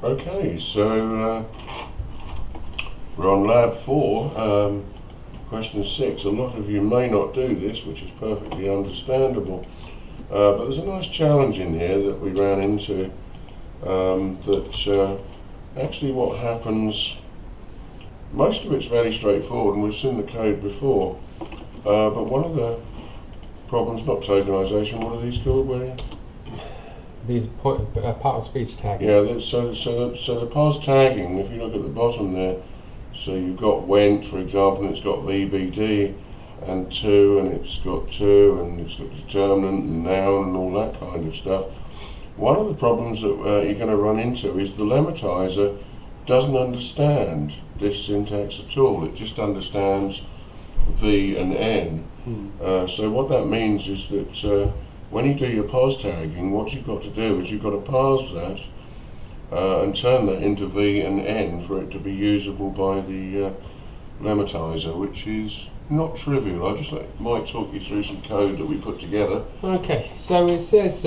Okay, so we're on lab 4, question 6. A lot of you may not do this, which is perfectly understandable, but there's a nice challenge in here that we ran into, actually what happens, most of it's very straightforward and we've seen the code before, but one of the problems, not tokenization, what are these called, William? These part of speech tagging. Yeah, so the parse tagging, if you look at the bottom there, so you've got went, for example, and it's got VBD and to, and it's got to, and it's got determinant and noun and all that kind of stuff. One of the problems that you're going to run into is the lemmatizer doesn't understand this syntax at all. It just understands V and N. So what that means is that when you do your parse tagging, what you've got to do is you've got to parse that and turn that into V and N for it to be usable by the lemmatizer, which is not trivial. I just might talk you through some code that we put together. Okay, so it says,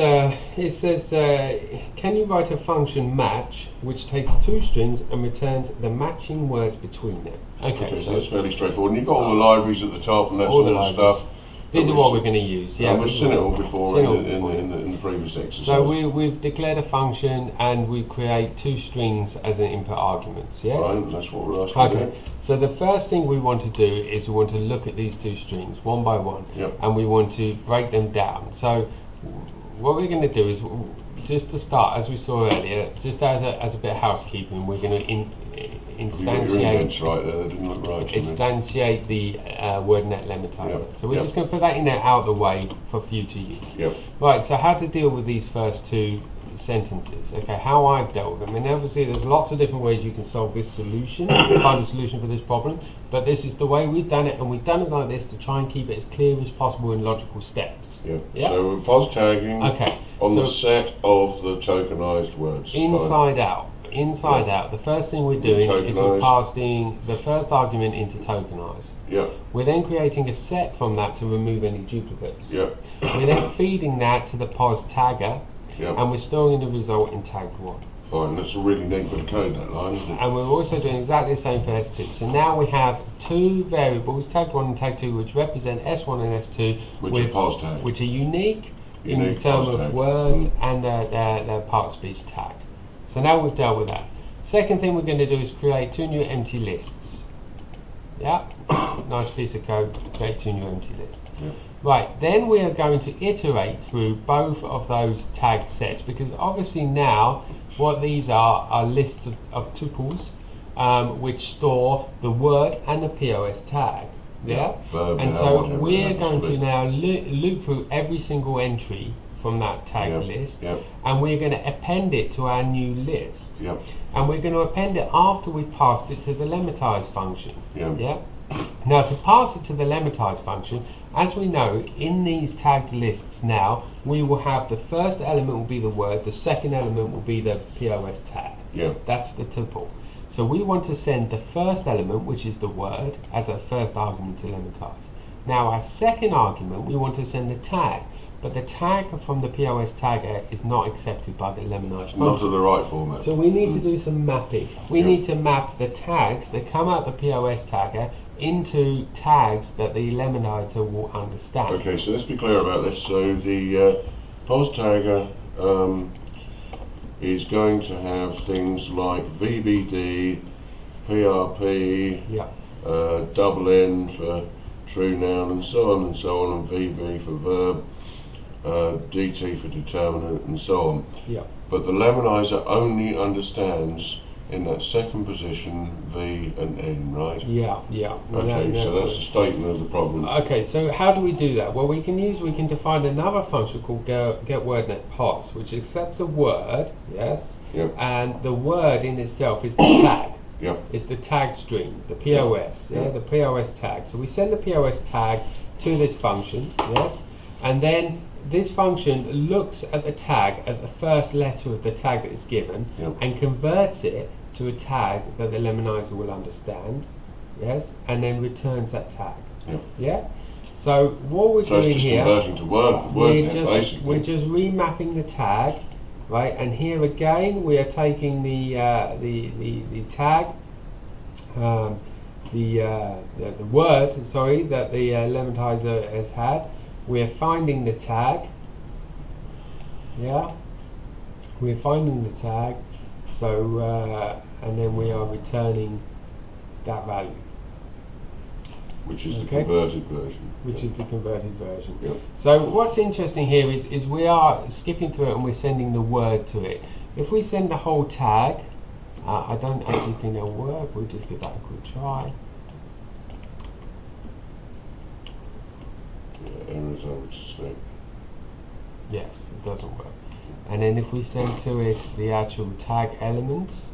can you write a function match which takes two strings and returns the matching words between them? Okay, so that's fairly straightforward. And you've got all the libraries at the top and that's all the stuff. These are what we're going to use. Yeah, we've seen it all before in the previous exercise. So we've declared a function and we create two strings as an input arguments. Yes. Fine, that's what we're asking. Okay. So the first thing we want to do is we want to look at these two strings one by one, and we want to break them down. So what we're going to do is, just to start, as we saw earlier, just as a bit of housekeeping, we're going to instantiate right there, didn't look right, instantiate the WordNet lemmatizer. So we're just going to put that in there out of the way for future use. Right, so how to deal with these first two sentences. Okay, how I've dealt with them. And obviously there's lots of different ways you can solve this solution, find a solution for this problem, but this is the way we've done it, and we've done it like this to try and keep it as clear as possible in logical steps. So we're parse tagging on the set of the tokenized words. Inside out. Inside out, the first thing we're doing is we're passing the first argument into tokenize. We're then creating a set from that to remove any duplicates. We're then feeding that to the pos tagger, and we're storing the result in tagged one. Fine, that's a really neat bit of code, that line, isn't it? And we're also doing exactly the same for S2. So now we have two variables, tagged 1 and tagged 2, which represent S1 and S2, which are unique in terms of words and their part of speech tagged. So now we've dealt with that. Second thing we're going to do is create two new empty lists. Nice piece of code, create two new empty lists. Right, then we are going to iterate through both of those tagged sets, because obviously now what these are lists of tuples which store the word and the POS tag. And so we're going to now loop through every single entry from that tagged list, and we're going to append it to our new list. And we're going to append it after we've passed it to the lemmatize function. Now, to pass it to the lemmatize function, as we know, in these tagged lists now, we will have the first element will be the word, the second element will be the POS tag. That's the tuple. So we want to send the first element, which is the word, as a first argument to lemmatize. Now, our second argument, we want to send the tag. But the tag from the POS tagger is not accepted by the lemmatize function. Not in the right format. So we need to do some mapping. We need to map the tags that come out the POS tagger into tags that the lemmatizer will understand. Okay, so let's be clear about this. So the POS tagger is going to have things like VBD, PRP, double N for true noun, and so on, and VB for verb, DT for determinant, and so on. But the lemmatizer only understands in that second position V and N, right? Okay, so that's the statement of the problem. Okay, so how do we do that? Well, we can define another function called getWordNetPos, which accepts a word, and the word in itself is the tag. It's the tag string, the POS, the POS tag. So we send the POS tag to this function, and then this function looks at the tag, at the first letter of the tag that is given, and converts it to a tag that the lemmatizer will understand, and then returns that tag. So what we're doing here, converting to word, we're just remapping the tag right? And here again, we are taking the tag, the word, sorry, that the lematizer has had. We're finding the tag. Yeah, we're finding the tag. So and then we are returning that value, which is the converted version. Which is the converted version. Yep. So what's interesting here is we are skipping through it and we're sending the word to it. If we send the whole tag, I don't actually think it'll work. We'll just give that a quick try. Yeah, errors, I would suspect. Yes, it doesn't work. And then if we send to it the actual tag elements,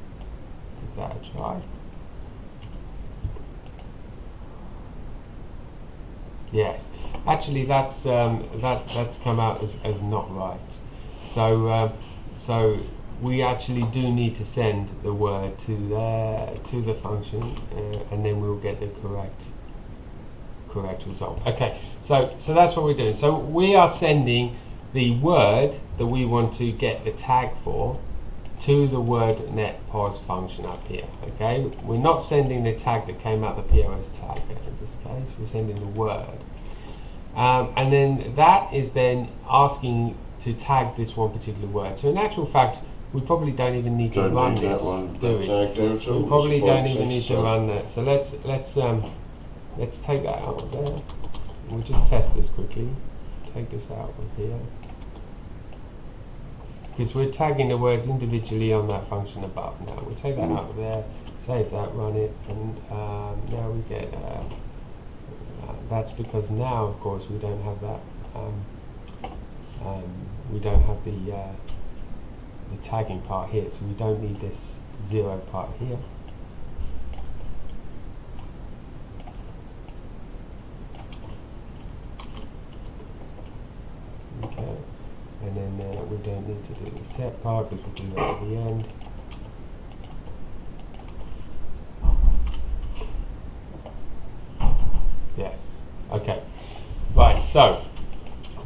give that a try. Yes, actually that's come out as not right. So so we actually do need to send the word to the function, and then we'll get the correct result. Okay, so that's what we're doing. So we are sending the word that we want to get the tag for to the WordNet pos function up here. Okay, we're not sending the tag that came out the POS tag in this case. We're sending the word, and then that is then asking to tag this one particular word. So in actual fact, we probably don't even need to run this, do we? We probably don't even need to run that. So let's take that out of there. We'll just test this quickly. Take this out of here, because we're tagging the words individually on that function above now. We'll take that out of there, save that, run it, and now we get, that's because now, of course, we don't have that, we don't have the tagging part here, so we don't need this 0 part here. Okay, and then we don't need to do the set part, we could do that at the end. Yes, okay, right, so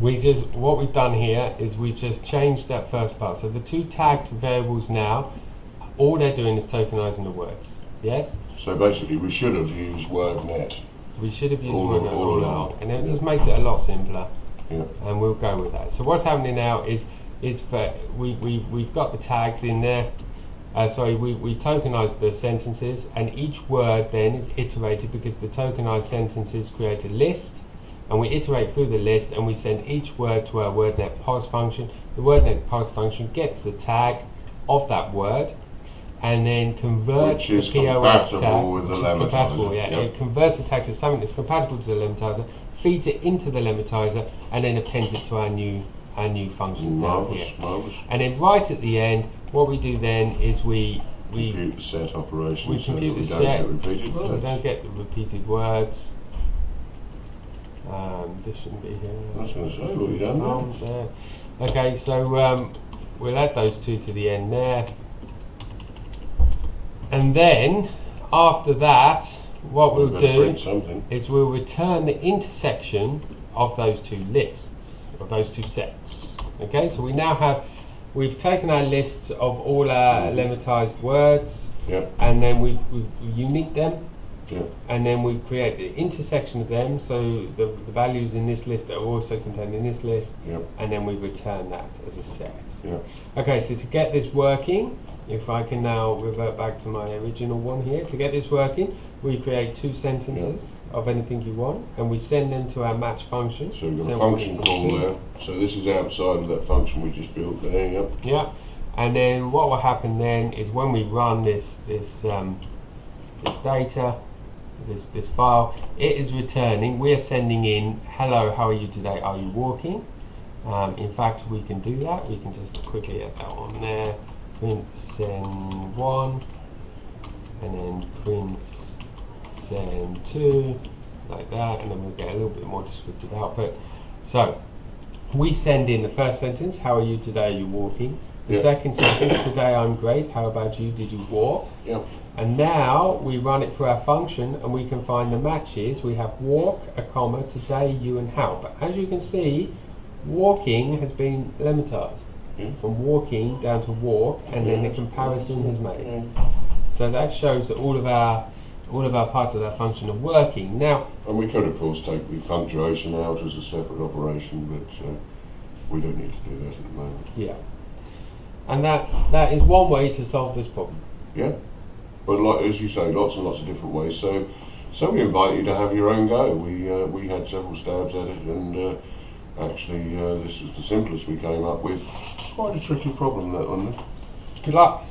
what we've done here is we've just changed that first part. So the two tagged variables now, all they're doing is tokenizing the words, yes? So basically we should have used WordNet. We should have used WordNet all along, and it just makes it a lot simpler. Yeah. And we'll go with that. So what's happening now is for we've got the tags in there. Sorry, we tokenized the sentences, and each word then is iterated because the tokenized sentences create a list, and we iterate through the list and we send each word to our WordNet pos function. The WordNet pos function gets the tag of that word and then converts the POS tag, which is compatible, yeah. It converts the tag to something that's compatible to the lematizer, feeds it into the lematizer, and then appends it to our new function down here. Marvelous. And then right at the end, what we do then is we compute the set operation. We compute the set, so we don't get the repeated words. This shouldn't be here. I was going to say, I thought you'd done that. Okay, so we'll add those two to the end there. And then, after that, what we'll do is we'll return the intersection of those two lists, of those two sets. Okay, so we now we've taken our lists of all our lemmatized words, and then we've unique them, and then we create the intersection of them, so the values in this list are also contained in this list, and then we return that as a set. Okay, so to get this working, if I can now revert back to my original one here, to get this working, we create two sentences of anything you want, and we send them to our match function. So we've got a function call there. So this is outside of that function we just built there. Yeah. And then what will happen then is when we run this data, this file, it is returning. We are sending in, hello, how are you today? Are you walking? In fact, we can do that. We can just quickly add that on there. Print send 1, and then print send 2, like that, and then we'll get a little bit more descriptive output. So we send in the first sentence, how are you today, are you walking? The second sentence, today I'm great, how about you, did you walk? And now we run it through our function and we can find the matches. We have walk, a comma, today, you, and how. But as you can see, walking has been lemmatized. from walking down to walk, and then the comparison is made. So that shows that all of our parts of that function are working. Now, and we could of course take the punctuation out as a separate operation, but we don't need to do that at the moment. Yeah. And that is one way to solve this problem. Yeah. But like, as you say, lots and lots of different ways. So we invite you to have your own go. We had several stabs at it, and actually this was the simplest we came up with. Quite a tricky problem, that one. Good luck.